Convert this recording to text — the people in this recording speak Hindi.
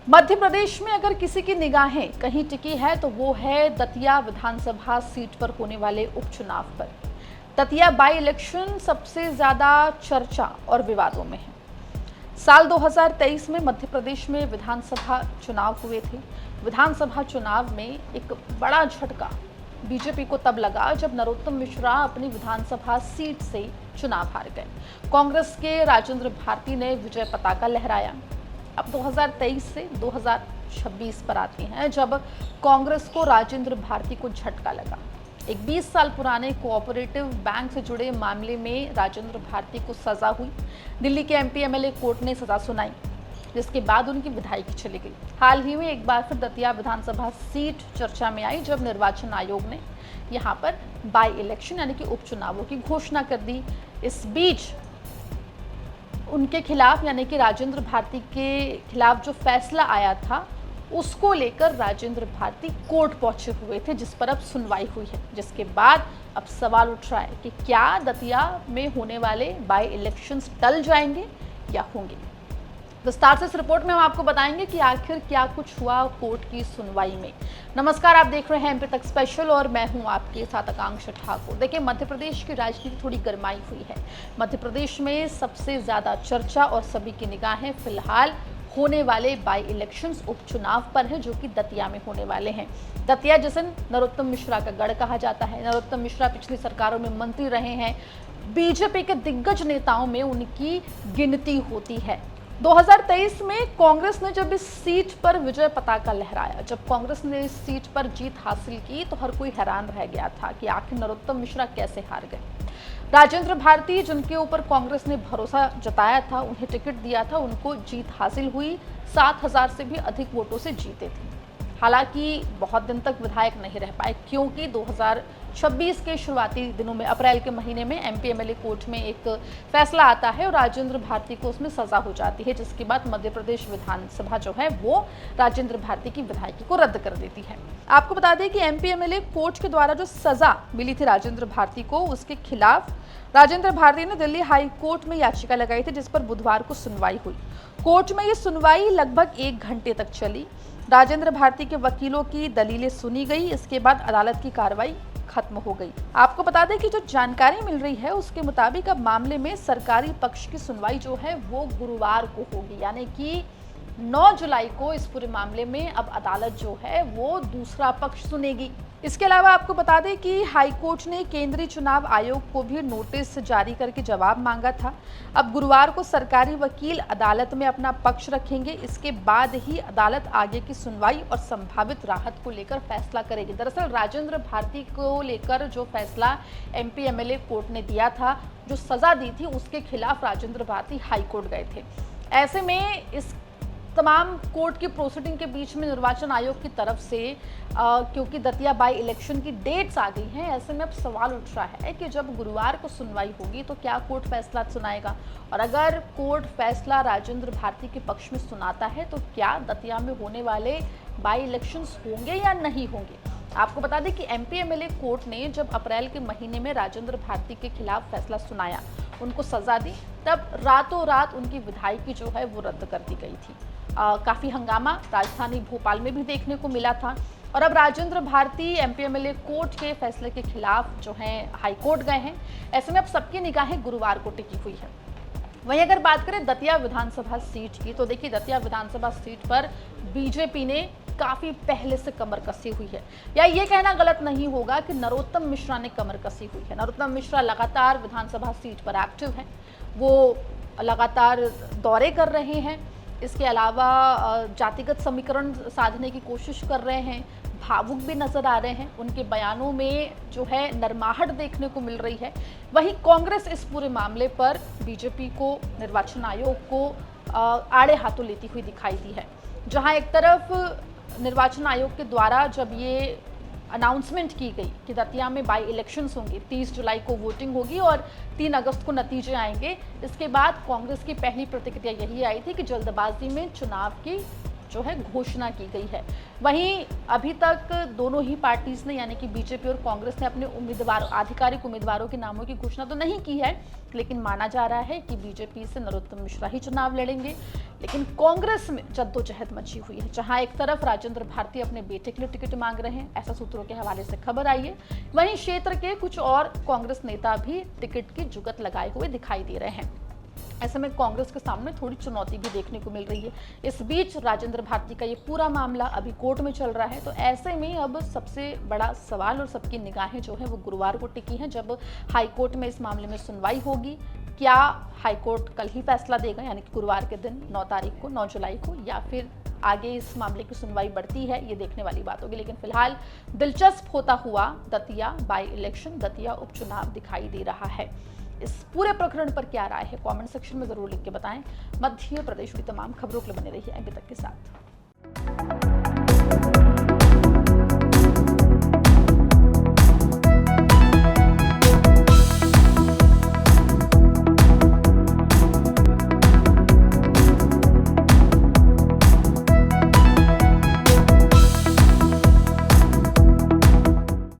मध्य प्रदेश में अगर किसी की निगाहें कहीं टिकी है तो वो है दतिया विधानसभा सीट पर होने वाले उपचुनाव पर। दतिया बाई इलेक्शन सबसे ज्यादा चर्चा और विवादों में है। साल 2023 में मध्य प्रदेश में विधानसभा चुनाव हुए थे। विधानसभा चुनाव में एक बड़ा झटका बीजेपी को तब लगा जब नरोत्तम मिश्रा अपनी विधानसभा सीट से चुनाव हार गए। कांग्रेस के राजेंद्र भारती ने विजय पताका लहराया। अब 2023 से 2026 पर आते हैं जब कांग्रेस को राजेंद्र भारती को झटका लगा। एक 20 साल पुराने कोऑपरेटिव बैंक से जुड़े मामले में राजेंद्र भारती को सजा हुई। दिल्ली के एमपी एमएलए कोर्ट ने सजा सुनाई, जिसके बाद उनकी विधायकी चली गई। हाल ही में एक बार फिर दतिया विधानसभा सीट चर्चा में आई जब निर्वाचन आयोग ने यहां पर बाई इलेक्शन यानी कि उपचुनावों की घोषणा कर दी। इस बीच उनके खिलाफ यानी कि राजेंद्र भारती के खिलाफ जो फैसला आया था उसको लेकर राजेंद्र भारती कोर्ट पहुंचे हुए थे, जिस पर अब सुनवाई हुई है। जिसके बाद अब सवाल उठ रहा है कि क्या दतिया में होने वाले बाई इलेक्शंस टल जाएंगे या होंगे। विस्तार से इस रिपोर्ट में हम आपको बताएंगे कि आखिर क्या कुछ हुआ कोर्ट की सुनवाई में। नमस्कार, आप देख रहे हैं एमपी तक स्पेशल और मैं हूं आपके साथ आकांक्षा ठाकुर। देखिए, मध्य प्रदेश की राजनीति थोड़ी गरमाई हुई है। मध्य प्रदेश में सबसे ज्यादा चर्चा और सभी की निगाहें फिलहाल होने वाले बाई इलेक्शंस उपचुनाव पर है, जो कि दतिया में होने वाले हैं। दतिया जिसे नरोत्तम मिश्रा का गढ़ कहा जाता है। नरोत्तम मिश्रा पिछली सरकारों में मंत्री रहे हैं। बीजेपी के दिग्गज नेताओं में उनकी गिनती होती है। 2023 में कांग्रेस ने जब इस सीट पर विजय पताका लहराया, जब कांग्रेस ने इस सीट पर जीत हासिल की तो हर कोई हैरान रह गया था कि आखिर नरोत्तम मिश्रा कैसे हार गए। राजेंद्र भारती, जिनके ऊपर कांग्रेस ने भरोसा जताया था, उन्हें टिकट दिया था, उनको जीत हासिल हुई। 7,000 से भी अधिक वोटों से जीते थे। हालांकि बहुत दिन तक विधायक नहीं रह पाए, क्योंकि 2026 के शुरुआती दिनों में अप्रैल के महीने में एमपी एमएलए कोर्ट में एक फैसला आता है और राजेंद्र भारती को उसमें सजा हो जाती है, जिसके बाद मध्य प्रदेश विधानसभा जो है वो राजेंद्र भारती की विधायकी को रद्द कर देती है। आपको बता दें कि एमपी एमएलए कोर्ट के द्वारा जो सजा मिली थी राजेंद्र भारती को, उसके खिलाफ राजेंद्र भारती ने दिल्ली हाई कोर्ट में याचिका लगाई थी, जिस पर बुधवार को सुनवाई हुई। कोर्ट में ये सुनवाई लगभग 1 घंटे तक चली। राजेंद्र भारती के वकीलों की दलीलें सुनी गई। इसके बाद अदालत की कार्रवाई खत्म हो गई। आपको बता दें कि जो जानकारी मिल रही है उसके मुताबिक अब मामले में सरकारी पक्ष की सुनवाई जो है वो गुरुवार को होगी, यानी कि 9 जुलाई को इस पूरे मामले में अब अदालत जो है वो दूसरा पक्ष सुनेगी। इसके अलावा आपको बता दें कि हाईकोर्ट ने केंद्रीय चुनाव आयोग को भी नोटिस जारी करके जवाब मांगा था। अब गुरुवार को सरकारी वकील अदालत में अपना पक्ष रखेंगे। इसके बाद ही अदालत आगे की सुनवाई और संभावित राहत को लेकर फैसला करेगी। दरअसल राजेंद्र भारती को लेकर जो फैसला एमपी एमएलए कोर्ट ने दिया था, जो सजा दी थी, उसके खिलाफ राजेंद्र भारती हाईकोर्ट गए थे। ऐसे में इस तमाम कोर्ट की प्रोसीडिंग के बीच में निर्वाचन आयोग की तरफ से क्योंकि दतिया बाई इलेक्शन की डेट्स आ गई हैं, ऐसे में अब सवाल उठ रहा है कि जब गुरुवार को सुनवाई होगी तो क्या कोर्ट फैसला सुनाएगा, और अगर कोर्ट फैसला राजेंद्र भारती के पक्ष में सुनाता है तो क्या दतिया में होने वाले बाई इलेक्शंस होंगे या नहीं होंगे। आपको बता दें कि एमपी एमएलए कोर्ट ने जब अप्रैल के महीने में राजेंद्र भारती के खिलाफ फैसला सुनाया, उनको सजा दी, तब रातों रात उनकी विधायकी जो है वो रद्द कर दी गई थी। काफ़ी हंगामा राजधानी भोपाल में भी देखने को मिला था। और अब Rajendra Bharti MP MLA court के फैसले के खिलाफ जो है हाईकोर्ट गए हैं। ऐसे में अब सबकी निगाहें गुरुवार को टिकी हुई है। वहीं अगर बात करें दतिया विधानसभा सीट की, तो देखिए, दतिया विधानसभा सीट पर बीजेपी ने काफी पहले से कमर कसी हुई है, या ये कहना गलत नहीं होगा कि नरोत्तम मिश्रा ने कमर कसी हुई है। नरोत्तम मिश्रा लगातार विधानसभा सीट पर एक्टिव हैं, वो लगातार दौरे कर रहे हैं। इसके अलावा जातिगत समीकरण साधने की कोशिश कर रहे हैं, भावुक भी नजर आ रहे हैं। उनके बयानों में जो है नरमाहट देखने को मिल रही है। वहीं कांग्रेस इस पूरे मामले पर बीजेपी को, निर्वाचन आयोग को आड़े हाथों लेती हुई दिखाई दी है। जहां एक तरफ निर्वाचन आयोग के द्वारा जब ये अनाउंसमेंट की गई कि दतिया में बाई इलेक्शंस होंगे, 30 जुलाई को वोटिंग होगी और 3 अगस्त को नतीजे आएंगे, इसके बाद कांग्रेस की पहली प्रतिक्रिया यही आई थी कि जल्दबाजी में चुनाव की जो है घोषणा की गई है। वहीं अभी तक दोनों ही पार्टीज ने यानी कि बीजेपी और कांग्रेस ने अपने उम्मीदवार आधिकारिक उम्मीदवारों के नामों की घोषणा तो नहीं की है, लेकिन माना जा रहा है कि बीजेपी से नरोत्तम मिश्रा ही चुनाव लड़ेंगे। लेकिन कांग्रेस में जद्दोजहद मची हुई है, जहां एक तरफ राजेंद्र भारती अपने बेटे के लिए टिकट मांग रहे हैं, ऐसा सूत्रों के हवाले से खबर आई है। वहीं क्षेत्र के कुछ और कांग्रेस नेता भी टिकट की जुगत लगाए हुए दिखाई दे रहे हैं। ऐसे में कांग्रेस के सामने थोड़ी चुनौती भी देखने को मिल रही है। इस बीच राजेंद्र भारती का ये पूरा मामला अभी कोर्ट में चल रहा है, तो ऐसे में अब सबसे बड़ा सवाल और सबकी निगाहें जो है वो गुरुवार को टिकी हैं, जब हाईकोर्ट में इस मामले में सुनवाई होगी। क्या हाईकोर्ट कल ही फैसला देगा, यानी कि गुरुवार के दिन 9 जुलाई को, या फिर आगे इस मामले की सुनवाई बढ़ती है, ये देखने वाली बात होगी। लेकिन फिलहाल दिलचस्प होता हुआ दतिया बाई इलेक्शन, दतिया उपचुनाव दिखाई दे रहा है। इस पूरे प्रकरण पर क्या राय है, कमेंट सेक्शन में जरूर लिख के बताएं। मध्य प्रदेश की तमाम खबरों के लिए बने रहिए एमपी तक के साथ।